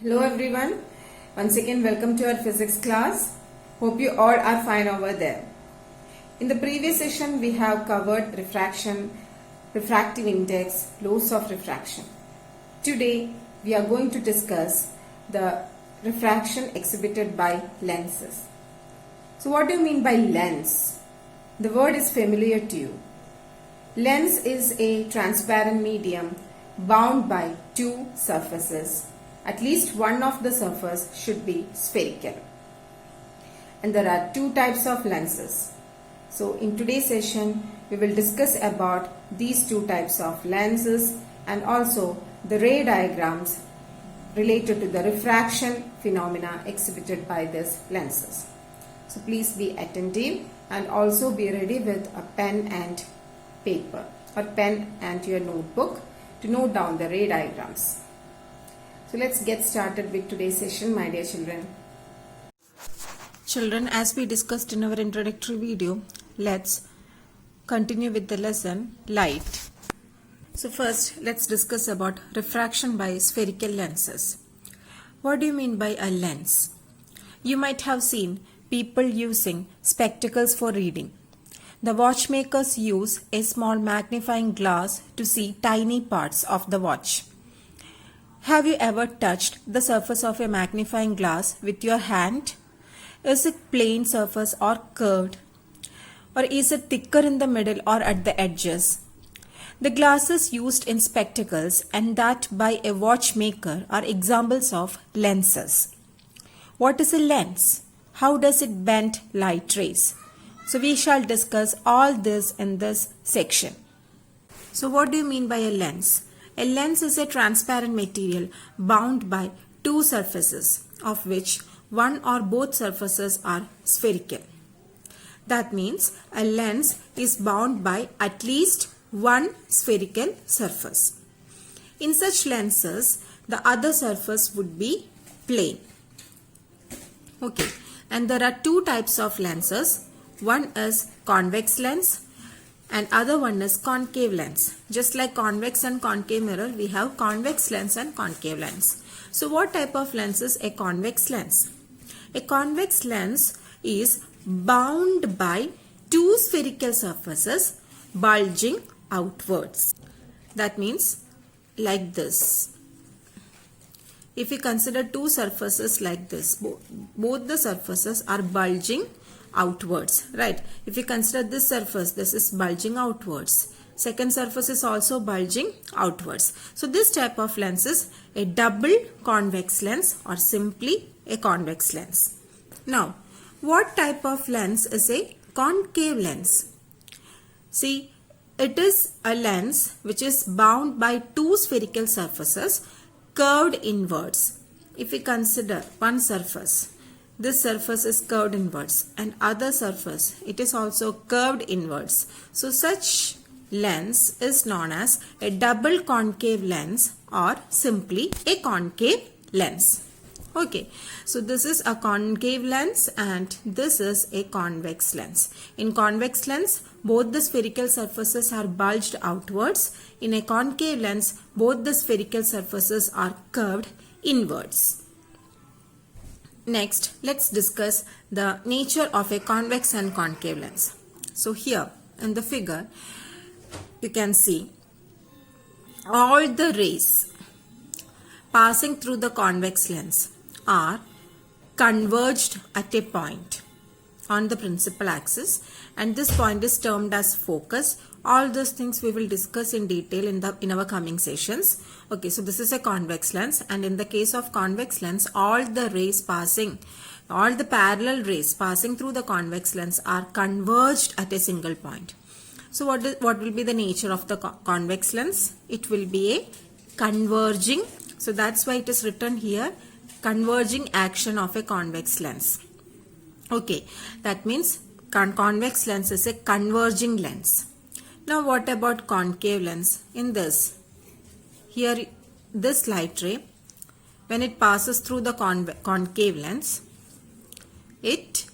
Hello everyone. Once again welcome to our physics class. Hope you all are fine over there. In the previous session we have covered refraction, refractive index, laws of refraction. Today we are going to discuss the refraction exhibited by lenses. So what do you mean by lens? The word is familiar to you. Lens is a transparent medium bound by two surfaces. At least one of the surface should be spherical. And there are two types of lenses. So in today's session, we will discuss about these two types of lenses and also the ray diagrams related to the refraction phenomena exhibited by these lenses. So please be attentive and also be ready with a pen and paper or pen and your notebook to note down the ray diagrams. So let's get started with today's session, my dear children. Children, as we discussed in our introductory video, let's continue with the lesson light. So first, let's discuss about refraction by spherical lenses. What do you mean by a lens? You might have seen people using spectacles for reading. The watchmakers use a small magnifying glass to see tiny parts of the watch. Have you ever touched the surface of a magnifying glass with your hand? Is it plain surface or curved? Or is it thicker in the middle or at the edges? The glasses used in spectacles and that by a watchmaker are examples of lenses. What is a lens? How does it bend light rays? So we shall discuss all this in this section. So what do you mean by a lens? A lens is a transparent material bound by two surfaces of which one or both surfaces are spherical. That means a lens is bound by at least one spherical surface. In such lenses, the other surface would be plane. Okay, and there are two types of lenses. One is convex lens and other one is concave lens. Just like convex and concave mirror, we have convex lens and concave lens. So what type of lens is a convex lens? A convex lens is bound by two spherical surfaces bulging outwards. That means like this. If we consider two surfaces like this, both the surfaces are bulging outwards, right? If you consider this surface, this is bulging outwards. Second surface is also bulging outwards. So this type of lens is a double convex lens or simply a convex lens. Now, what type of lens is a concave lens? See, it is a lens which is bound by two spherical surfaces curved inwards. If we consider one surface, this surface is curved inwards and other surface, it is also curved inwards. So such lens is known as a double concave lens or simply a concave lens. Okay, so this is a concave lens and this is a convex lens. In convex lens, both the spherical surfaces are bulged outwards. In a concave lens, both the spherical surfaces are curved inwards. Next, let's discuss the nature of a convex and concave lens. So here in the figure, you can see all the rays passing through the convex lens are converged at a point on the principal axis and this point is termed as focus. All those things we will discuss in detail in our coming sessions. Okay, so this is a convex lens and in the case of convex lens, all the parallel rays passing through the convex lens are converged at a single point. So what will be the nature of the convex lens? It will be a converging. So that's why it is written here, converging action of a convex lens. Okay, that means convex lens is a converging lens. Now what about concave lens? In this, here this light ray, when it passes through the concave lens, it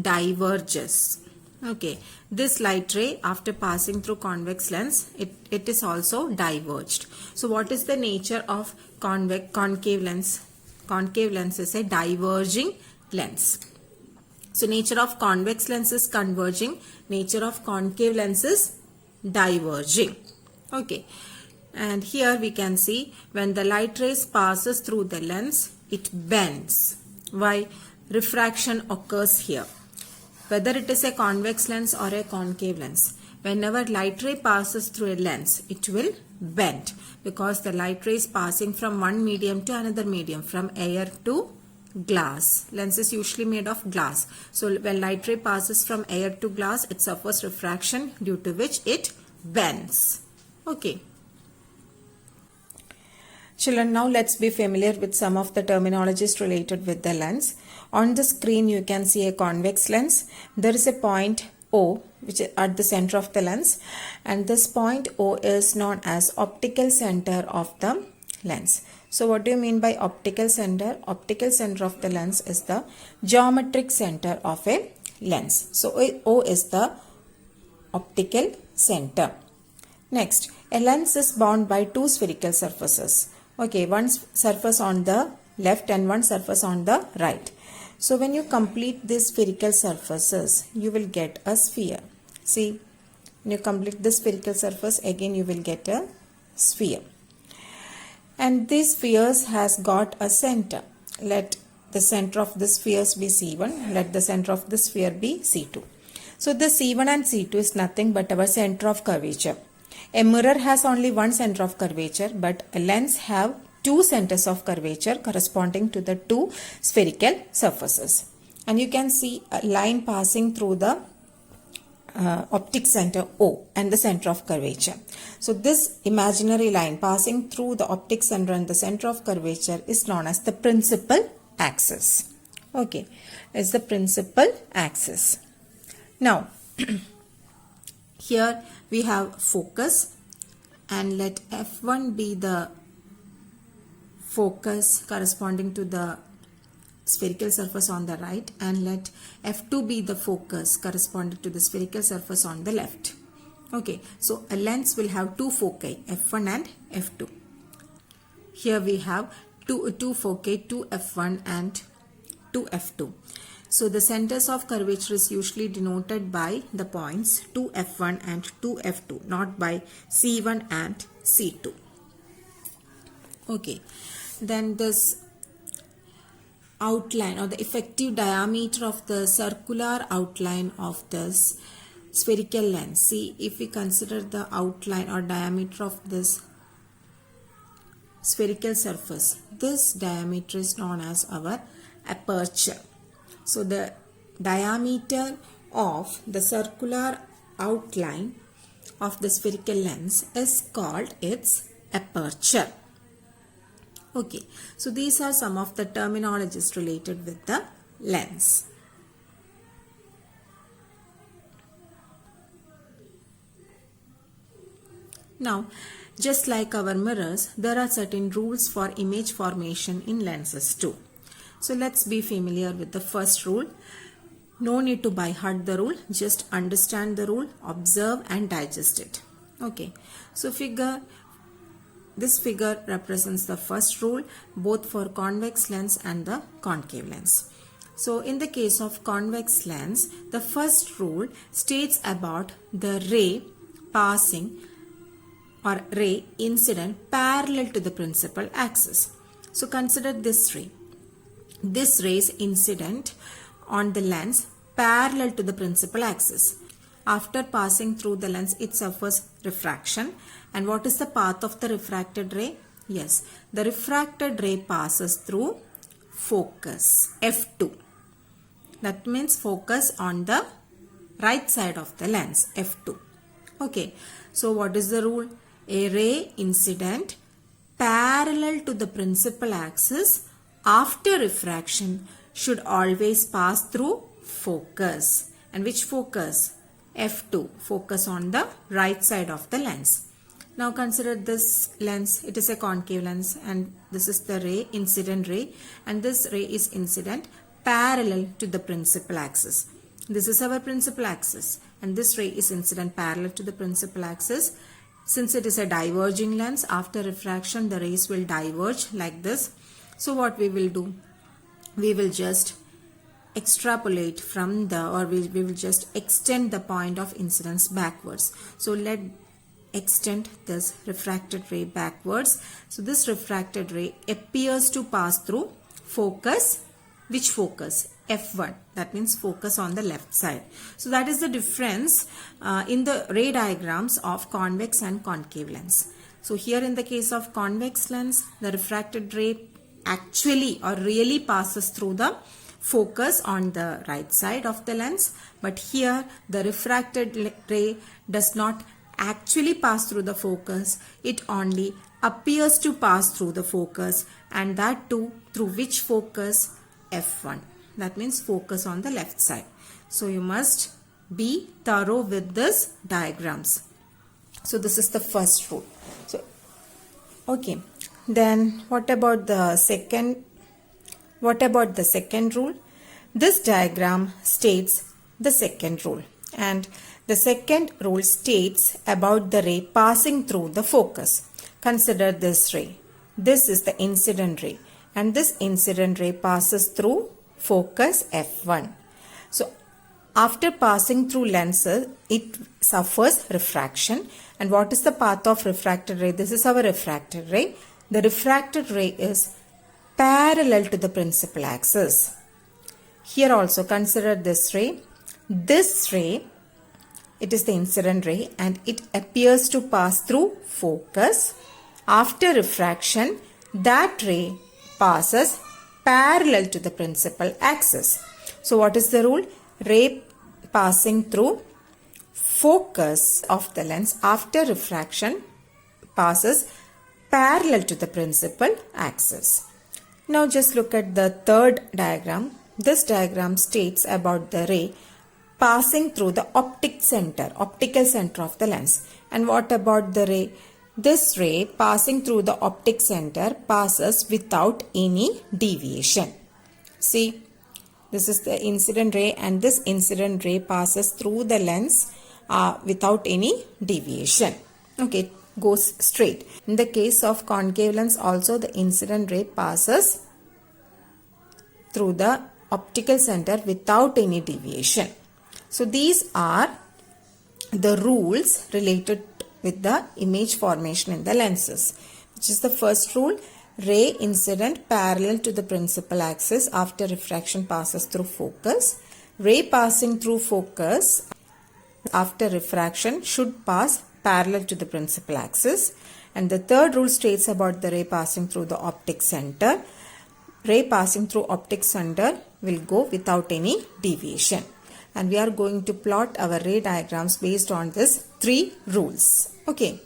diverges. Okay, this light ray after passing through convex lens, it is also diverged. So what is the nature of concave lens? Concave lens is a diverging lens. So nature of convex lens is converging, nature of concave lens is diverging. Okay, and here we can see when the light rays passes through the lens, it bends. Why? Refraction occurs here. Whether it is a convex lens or a concave lens, whenever light ray passes through a lens, it will bend because the light ray is passing from one medium to another medium, from air to glass. Lens is usually made of glass. So when light ray passes from air to glass, it suffers refraction, due to which it bends. Okay. Children, now let's be familiar with some of the terminologies related with the lens. On the screen you can see a convex lens. There is a point O which is at the center of the lens, and this point O is known as optical center of the lens. So what do you mean by optical center? Optical center of the lens is the geometric center of a lens. So O is the optical center. Next, a lens is bound by two spherical surfaces. Okay, one surface on the left and one surface on the right. So when you complete these spherical surfaces, you will get a sphere. See, when you complete the spherical surface, again you will get a sphere. And this sphere has got a center. Let the center of the spheres be C1. Let the center of the sphere be C2. So the C1 and C2 is nothing but our center of curvature. A mirror has only one center of curvature, but a lens have two centers of curvature corresponding to the two spherical surfaces. And you can see a line passing through the optic center O and the center of curvature. So this imaginary line passing through the optic center and the center of curvature is known as the principal axis. Okay, it's the principal axis. Now, here we have focus, and let F1 be the focus corresponding to the spherical surface on the right, and let F2 be the focus corresponding to the spherical surface on the left. Okay, so a lens will have two foci, F1 and F2. Here we have two foci, 2F1 and 2F2. So the centers of curvature is usually denoted by the points 2F1 and 2F2, not by C1 and C2. Okay, then this outline or the effective diameter of the circular outline of this spherical lens. See, if we consider the outline or diameter of this spherical surface, this diameter is known as our aperture. So the diameter of the circular outline of the spherical lens is called its aperture. Okay, so these are some of the terminologies related with the lens. Now, just like our mirrors, there are certain rules for image formation in lenses too. So let's be familiar with the first rule. No need to by heart the rule, just understand the rule, observe and digest it. Okay, so this figure represents the first rule both for convex lens and the concave lens. So in the case of convex lens, the first rule states about the ray passing or ray incident parallel to the principal axis. So consider this ray. This ray is incident on the lens parallel to the principal axis. After passing through the lens, it suffers refraction. And what is the path of the refracted ray? Yes, the refracted ray passes through focus, F2. That means focus on the right side of the lens, F2. Okay, so what is the rule? A ray incident parallel to the principal axis after refraction should always pass through focus. And which focus? F2, focus on the right side of the lens. Now consider this lens, it is a concave lens and this is the ray, incident ray, and this ray is incident parallel to the principal axis. This is our principal axis and this ray is incident parallel to the principal axis. Since it is a diverging lens, after refraction the rays will diverge like this. So what we will do? We will just extrapolate from we will just extend the point of incidence backwards. So let extend this refracted ray backwards. So this refracted ray appears to pass through focus. Which focus? F1. That means focus on the left side. So that is the difference in the ray diagrams of convex and concave lens. So here in the case of convex lens, the refracted ray actually or really passes through the focus on the right side of the lens, but here the refracted ray does not actually pass through the focus, it only appears to pass through the focus, and that too through which focus? F1. That means focus on the left side. So you must be thorough with this diagrams. So this is the first rule. So okay, then what about the second rule? This diagram states the second rule, and the second rule states about the ray passing through the focus. Consider this ray. This is the incident ray, and this incident ray passes through focus F1. So after passing through lenses, it suffers refraction. And what is the path of refracted ray? This is our refracted ray. The refracted ray is parallel to the principal axis. Here also consider this ray. This ray, it is the incident ray and it appears to pass through focus. After refraction, that ray passes parallel to the principal axis. So what is the rule? Ray passing through focus of the lens after refraction passes parallel to the principal axis. Now just look at the third diagram. This diagram states about the ray passing through the optical center of the lens. And what about the ray? This ray passing through the optic center passes without any deviation. See, this is the incident ray and this incident ray passes through the lens without any deviation. Okay, it goes straight. In the case of concave lens also, the incident ray passes through the optical center without any deviation. So these are the rules related with the image formation in the lenses, which is the first rule: ray incident parallel to the principal axis after refraction passes through focus. Ray passing through focus after refraction should pass parallel to the principal axis. And the third rule states about the ray passing through the optic center. Ray passing through optic center will go without any deviation. And we are going to plot our ray diagrams based on these three rules. Okay.